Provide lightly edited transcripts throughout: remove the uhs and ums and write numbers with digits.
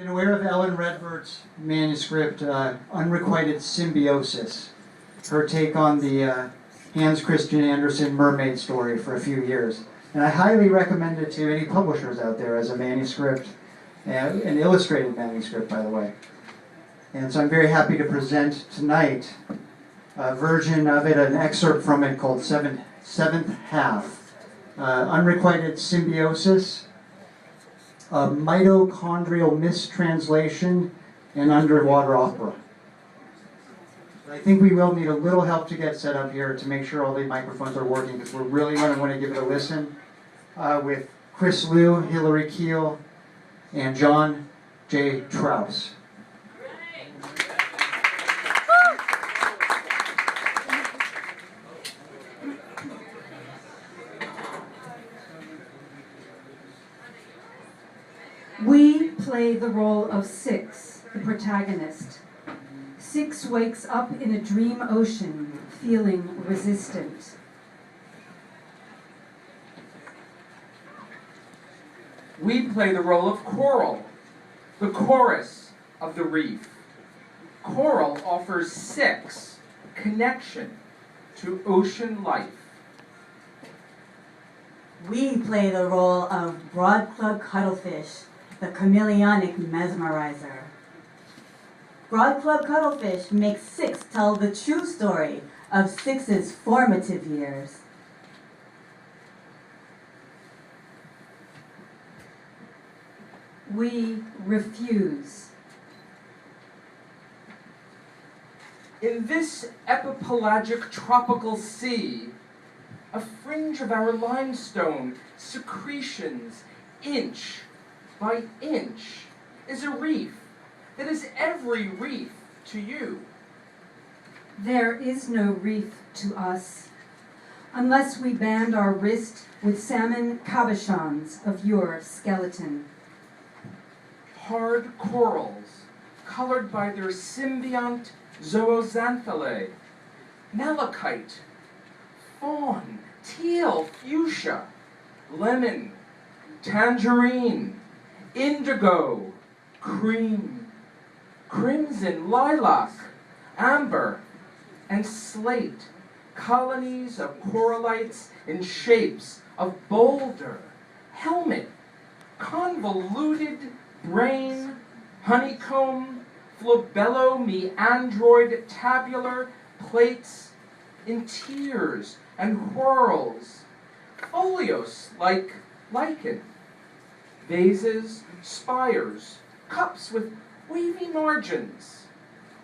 been aware of Ellen Redbird's manuscript, Unrequited Symbiosis, her take on the Hans Christian Andersen mermaid story for a few years. And I highly recommend it to any publishers out there as a manuscript, an illustrated manuscript, by the way. And so I'm very happy to present tonight a version of it, an excerpt from it called Seventh Half, Unrequited Symbiosis, a Mitochondrial Mistranslation, and Underwater Opera. I think we will need a little help to get set up here to make sure all the microphones are working, because we're really going to want to give it a listen with Kris Liu, Hilary Keel, and John J. Trause. We play the role of Six, the protagonist. Six wakes up in a dream ocean, feeling resistant. We play the role of Coral, the chorus of the reef. Coral offers Six connection to ocean life. We play the role of Broadclub Cuttlefish, the chameleonic mesmerizer. Broadclub Cuttlefish makes Six tell the true story of Six's formative years. We refuse. In this epipelagic tropical sea, a fringe of our limestone secretions, inch by inch, is a reef that is every reef to you. There is no reef to us, unless we band our wrist with salmon cabochons of your skeleton. Hard corals, colored by their symbiont zooxanthellae, malachite, fawn, teal, fuchsia, lemon, tangerine, indigo, cream, crimson, lilac, amber, and slate, colonies of corallites in shapes of boulder, helmet, convoluted brain, honeycomb, flobello, meandroid, tabular plates in tiers and whorls, folios like lichen, vases, spires, cups with wavy margins,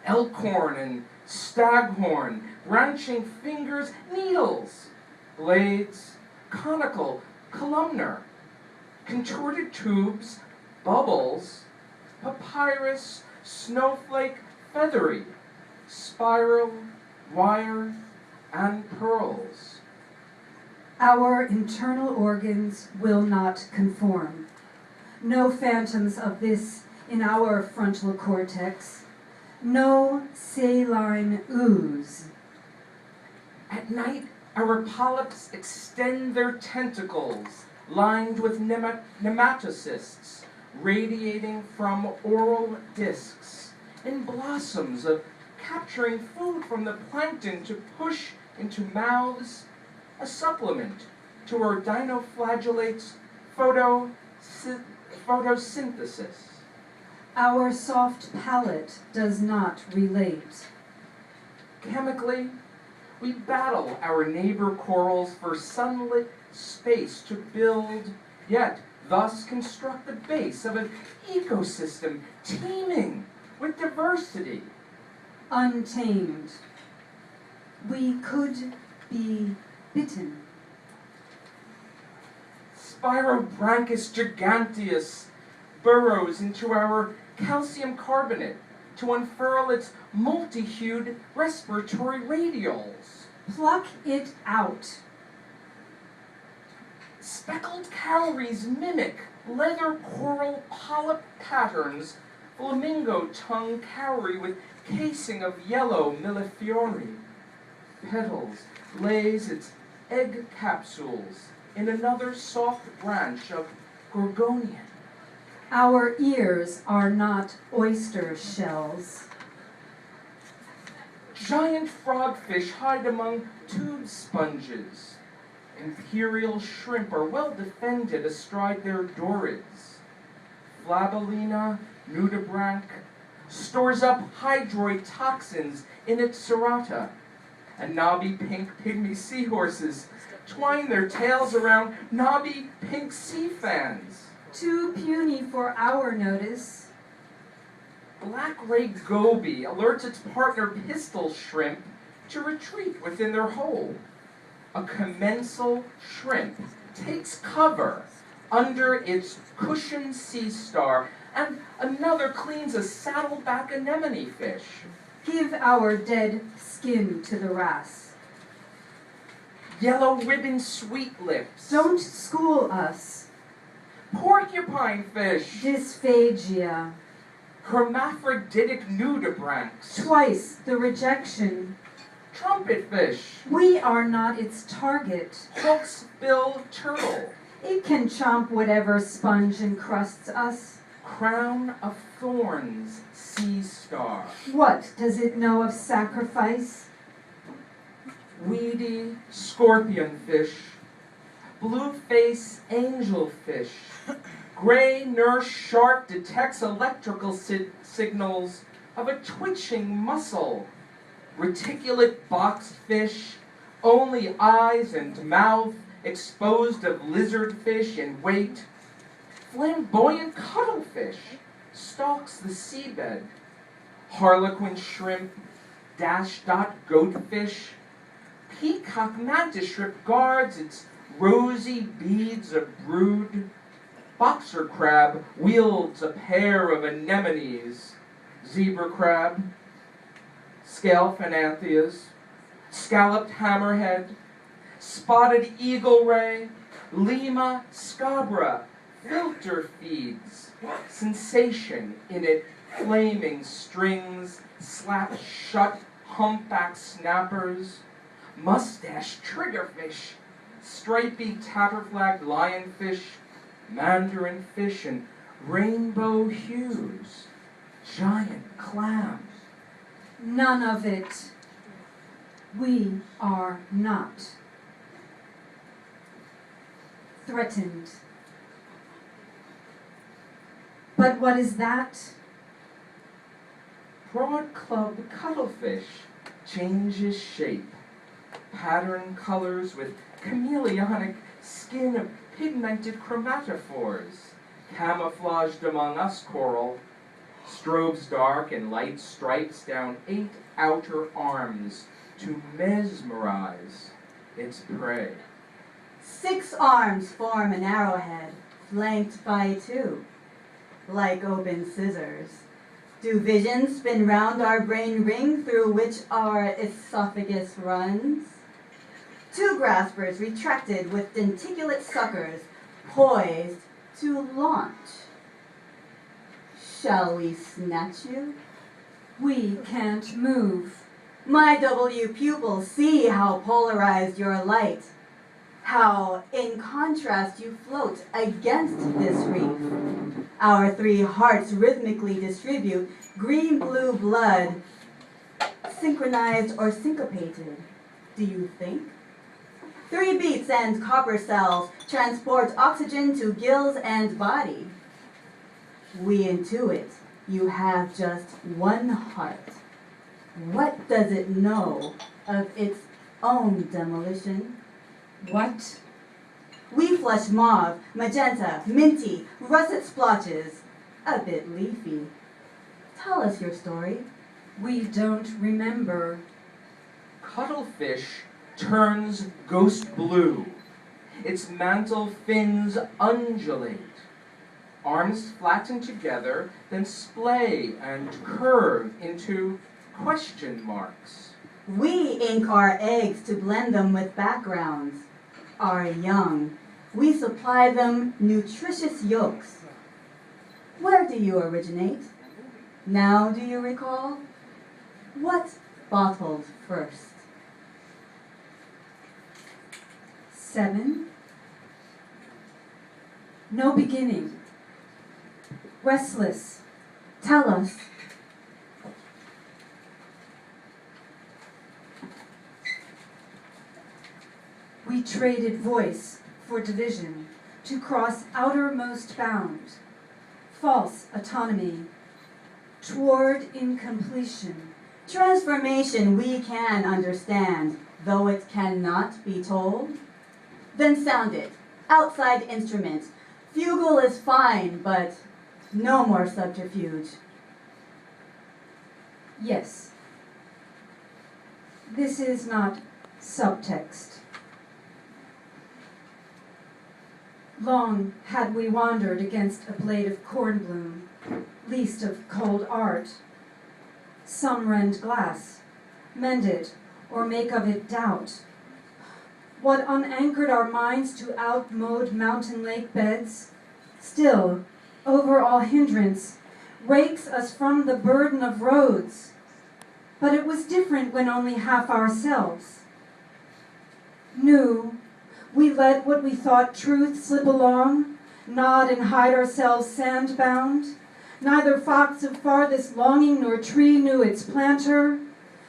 elkhorn and staghorn, branching fingers, needles, blades, conical, columnar, contorted tubes, bubbles, papyrus, snowflake, feathery, spiral, wire, and pearls. Our internal organs will not conform. No phantoms of this in our frontal cortex. No saline ooze. At night, our polyps extend their tentacles, lined with nematocysts, radiating from oral discs, in blossoms of capturing food from the plankton to push into mouths, a supplement to our dinoflagellate's photosynthesis. Our soft palate does not relate. Chemically, we battle our neighbor corals for sunlit space to build, yet thus construct the base of an ecosystem teeming with diversity. Untamed. We could be bitten. Spirobranchus giganteus burrows into our calcium carbonate to unfurl its multi-hued respiratory radials. Pluck it out. Speckled cowries mimic leather coral polyp patterns, flamingo tongue cowrie with casing of yellow millefiori. Petals lays its egg capsules in another soft branch of gorgonian. Our ears are not oyster shells. Giant frogfish hide among tube sponges. Imperial shrimp are well defended astride their dorids. Flabellina nudibranch stores up hydroid toxins in its serrata. And knobby pink pygmy seahorses twine their tails around knobby pink sea fans. Too puny for our notice. Black ray goby alerts its partner pistol shrimp to retreat within their hole. A commensal shrimp takes cover under its cushioned sea star, and another cleans a saddleback anemone fish. Give our dead skin to the wrasse. Yellow ribbon sweet lips. Don't school us. Porcupine fish. Dysphagia. Hermaphroditic nudibranchs. Twice the rejection. Trumpet fish. We are not its target. Hawksbill turtle. It can chomp whatever sponge encrusts us. Crown of thorns sea star. What does it know of sacrifice? Weedy scorpion fish. Blue-face angelfish. Gray nurse shark detects electrical signals of a twitching muscle. Reticulate boxed fish, only eyes and mouth exposed of lizardfish in weight. Flamboyant cuttlefish stalks the seabed. Harlequin shrimp, dash dot goatfish. Peacock mantis shrimp guards its rosy beads of brood. Boxer crab wields a pair of anemones. Zebra crab, scale phanthias, scalloped hammerhead, spotted eagle ray, lima scabra, filter feeds, sensation in it, flaming strings, slap shut humpback snappers, mustache triggerfish, stripy tatterflagged lionfish, mandarin fish in rainbow hues, giant clams. None of it. We are not threatened. But what is that? Broad club cuttlefish changes shape. Pattern colors with chameleonic skin of pigmented chromatophores, camouflaged among us coral, strobes dark and light stripes down 8 outer arms to mesmerize its prey. 6 arms form an arrowhead, flanked by 2, like open scissors. Do visions spin round our brain ring through which our esophagus runs? 2 graspers retracted with denticulate suckers, poised to launch. Shall we snatch you? We can't move. My W pupils see how polarized your light, how in contrast you float against this reef. Our 3 hearts rhythmically distribute green-blue blood, synchronized or syncopated. Do you think? 3 beats and copper cells transport oxygen to gills and body. We intuit you have just 1 heart. What does it know of its own demolition? What? We flush mauve, magenta, minty, russet splotches, a bit leafy. Tell us your story. We don't remember. Cuttlefish turns ghost blue. Its mantle fins undulate. Arms flatten together, then splay and curve into question marks. We ink our eggs to blend them with backgrounds. Our young, we supply them nutritious yolks. Where do you originate? Now do you recall? What bottled first? 7. No beginning. restless. Tell us. We traded voice for division to cross outermost bound, false autonomy, toward incompletion. Transformation we can understand, though it cannot be told. Then sound it, outside instrument. Fugal is fine, but no more subterfuge. Yes. This is not subtext. Long had we wandered against a blade of cornbloom, least of cold art. Some rend glass, mend it, or make of it doubt. What unanchored our minds to outmode mountain lake beds, still, over all hindrance, rakes us from the burden of roads. But it was different when only half ourselves. New, we let what we thought truth slip along, nod and hide ourselves sand-bound. Neither fox of farthest longing nor tree knew its planter.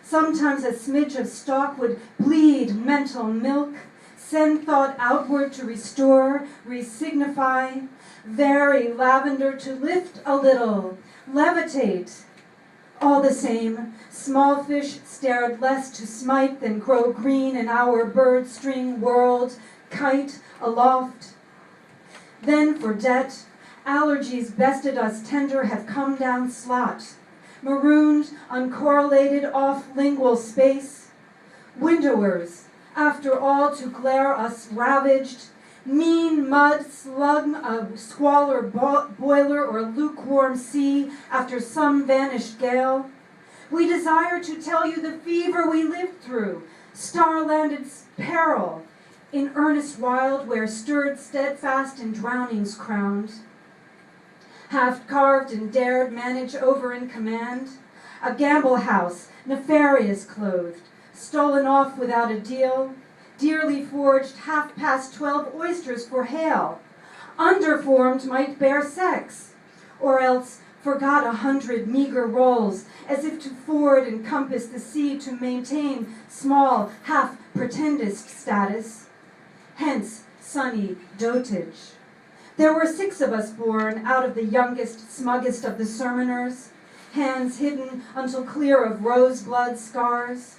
Sometimes a smidge of stalk would bleed mental milk, send thought outward to restore, resignify, vary lavender to lift a little, levitate. All the same, small fish stared less to smite than grow green in our bird string world, kite aloft. Then for debt, allergies bested us tender have come down slot, marooned, uncorrelated off-lingual space. Windowers, after all to glare us ravaged, mean mud slung a squalor boiler or lukewarm sea after some vanished gale. We desire to tell you the fever we lived through, star-landed peril, in earnest wild where stirred steadfast and drownings crowned. Half carved and dared manage over in command, a gamble house, nefarious clothed, stolen off without a deal, dearly forged 12 oysters for hail, underformed might bear sex, or else forgot 100 meager rolls, as if to ford and compass the sea to maintain small half-pretendist status. Hence sunny dotage. There were 6 of us born out of the youngest, smuggest of the sermoners, hands hidden until clear of roseblood scars,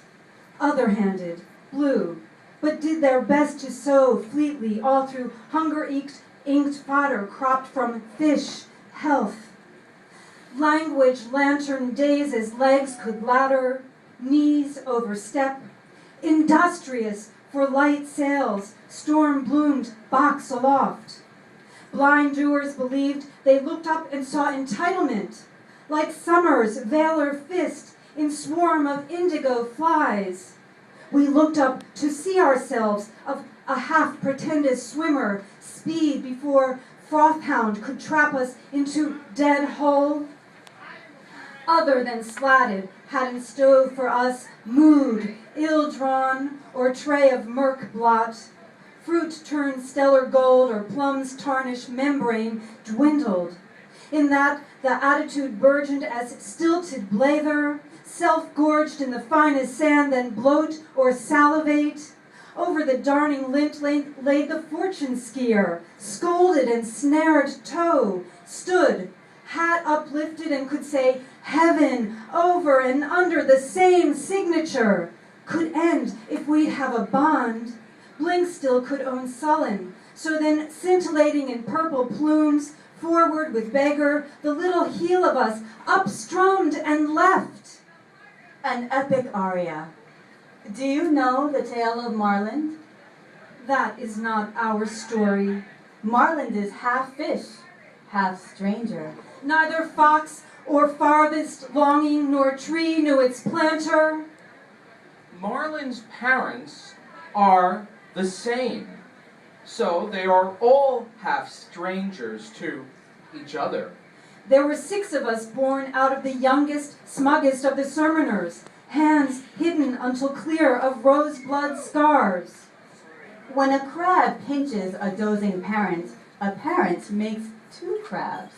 other-handed, blue, but did their best to sow fleetly all through hunger-inked fodder cropped from fish, health. Language lantern days as legs could ladder, knees overstep, industrious for light sails, storm-bloomed box aloft. Blind doers believed they looked up and saw entitlement, like summer's velar fist in swarm of indigo flies. We looked up to see ourselves of a half-pretended swimmer speed before frothhound could trap us into dead hole. Other than slatted had in stove for us mood, ill-drawn, or tray of murk blot. Fruit turned stellar gold or plums tarnished membrane dwindled. In that the attitude burgeoned as stilted blather, self-gorged in the finest sand, then bloat or salivate. Over the darning lint laid the fortune skier, scolded and snared toe, stood, hat uplifted, and could say heaven over and under the same signature. Could end if we'd have a bond. Blink still could own sullen. So then, scintillating in purple plumes, forward with beggar, the little heel of us upstrummed and left. An epic aria. Do you know the tale of Marland? That is not our story. Marland is half fish, half stranger. Neither fox or farthest longing nor tree knew its planter. Marland's parents are the same, so they are all half strangers to each other. There were 6 of us born out of the youngest, smuggest of the sermoners, hands hidden until clear of roseblood scars. When a crab pinches a dozing parent, a parent makes 2 crabs.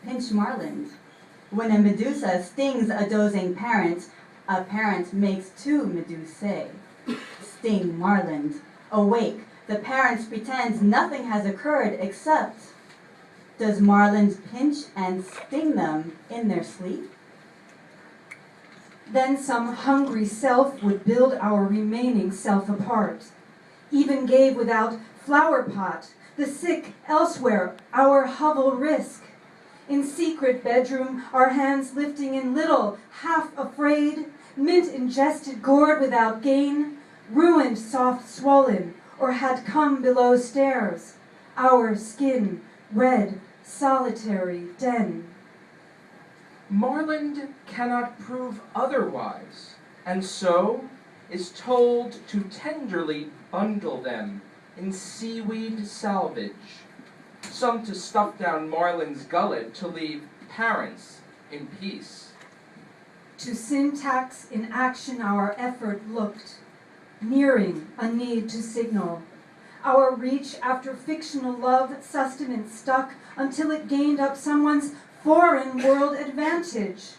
pinch Marland. When a Medusa stings a dozing parent, a parent makes two Medusae. Sting Marland. Awake, the parent pretends nothing has occurred except, does Marland pinch and sting them in their sleep? Then some hungry self would build our remaining self apart, even gave without flower pot, the sick elsewhere our hovel risk. In secret bedroom, our hands lifting in little, half afraid, mint ingested gourd without gain, ruined soft swollen, or had come below stairs, our skin red, solitary den. Marland cannot prove otherwise, and so is told to tenderly bundle them in seaweed salvage, some to stuff down Marland's gullet to leave parents in peace. To syntax in action our effort looked, nearing a need to signal. Our reach after fictional love sustenance stuck until it gained up someone's foreign world advantage.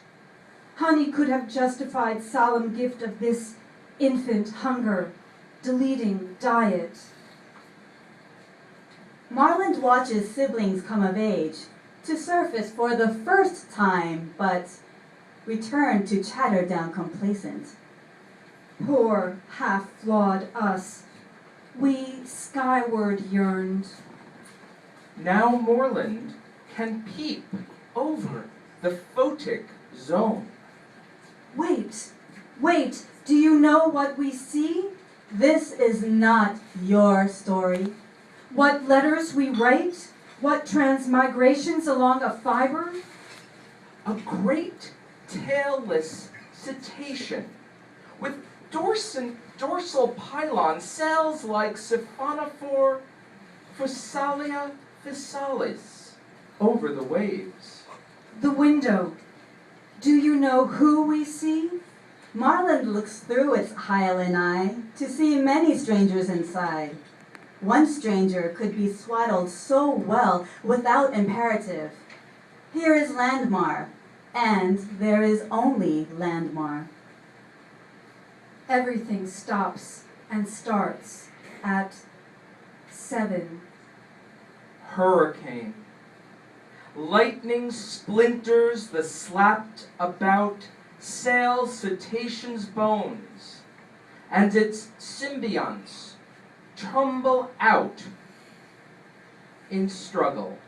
Honey could have justified solemn gift of this infant hunger, deleting diet. Marland watches siblings come of age, to surface for the first time, but return to chatter down complacent. Poor half-flawed us, we skyward yearned. Now Moreland can peep over the photic zone. Wait, do you know what we see? This is not your story. What letters we write? What transmigrations along a fiber? A great tailless cetacean with dorsal pylon cells like siphonophore Phasalia physalis over the waves. The window. Do you know who we see? Marland looks through its hyaline eye to see many strangers inside. One stranger could be swaddled so well without imperative. Here is Landmar, and there is only Landmar. Everything stops and starts at 7. Hurricane. Lightning splinters the slapped about sail cetacean's bones, and its symbionts tumble out in struggle.